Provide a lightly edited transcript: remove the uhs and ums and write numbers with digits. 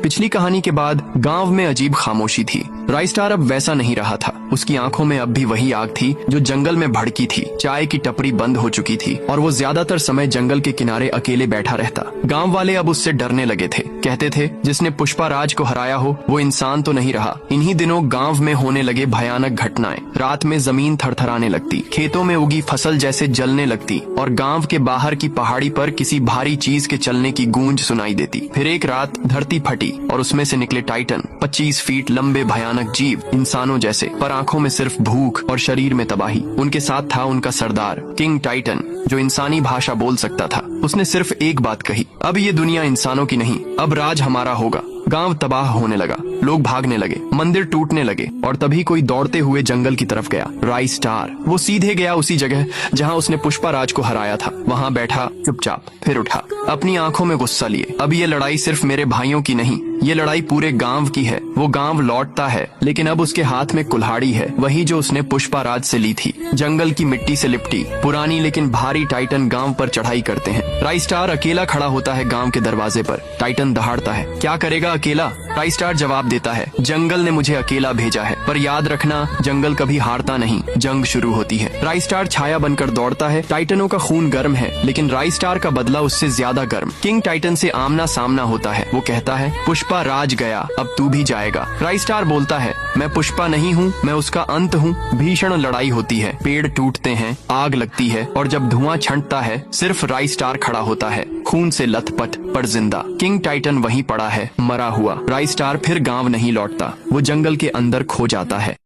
पिछली कहानी के बाद गांव में अजीब खामोशी थी। राइस्टार अब वैसा नहीं रहा था। उसकी आंखों में अब भी वही आग थी जो जंगल में भड़की थी। चाय की टपरी बंद हो चुकी थी और वो ज्यादातर समय जंगल के किनारे अकेले बैठा रहता। गांव वाले अब उससे डरने लगे थे। कहते थे जिसने पुष्पाराज को हराया हो वो इंसान तो नहीं रहा। इन्हीं दिनों गांव में होने लगे भयानक घटनाएं। रात में जमीन थरथराने लगती, खेतों में उगी फसल जैसे जलने लगती और गांव के बाहर की पहाड़ी पर किसी भारी चीज के चलने की गूंज सुनाई देती। फिर एक रात धरती फटी और उसमें से निकले टाइटन, 25 फीट लंबे भयानक जीव, इंसानों जैसे, पर आंखों में सिर्फ भूख और शरीर में तबाही। उनके साथ था उनका सरदार किंग टाइटन, जो इंसानी भाषा बोल सकता था। उसने सिर्फ एक बात कही, अब ये दुनिया इंसानों की नहीं, अब राज हमारा होगा। गांव तबाह होने लगा, लोग भागने लगे, मंदिर टूटने लगे और तभी कोई दौड़ते हुए जंगल की तरफ गया। राइस्टार वो सीधे गया उसी जगह जहां उसने पुष्पाराज को हराया था। वहां बैठा चुपचाप, फिर उठा, अपनी आंखों में गुस्सा लिए। अब ये लड़ाई सिर्फ मेरे भाइयों की नहीं, ये लड़ाई पूरे गांव की है। वो गांव लौटता है, लेकिन अब उसके हाथ में कुल्हाड़ी है, वही जो उसने पुष्पाराज से ली थी। जंगल की मिट्टी से लिपटी पुरानी लेकिन भारी टाइटन गांव पर चढ़ाई करते हैं। राइस्टार अकेला खड़ा होता है गांव के दरवाजे पर। टाइटन दहाड़ता है, क्या करेगा अकेला? राइस्टार जवाब देता है, जंगल ने मुझे अकेला भेजा है, पर याद रखना जंगल कभी हारता नहीं, जंग शुरू होती है। राइस्टार छाया बनकर दौड़ता है। टाइटनों का खून गर्म है, लेकिन राइस्टार का बदला उससे ज्यादा गर्म। किंग टाइटन से आमना सामना होता है। वो कहता है, पुष्पा राज गया, अब तू भी जाएगा। राइस्टार बोलता है, मैं पुष्पा नहीं हूँ, मैं उसका अंत हूँ। भीषण लड़ाई होती है, पेड़ टूटते हैं, आग लगती है और जब धुआं छंटता है सिर्फ राइस्टार खड़ा होता है, खून से लथपथ पर जिंदा। किंग टाइटन वहीं पड़ा है, मरा हुआ। राइस्टार फिर गांव नहीं लौटता, वो जंगल के अंदर खो जाता है।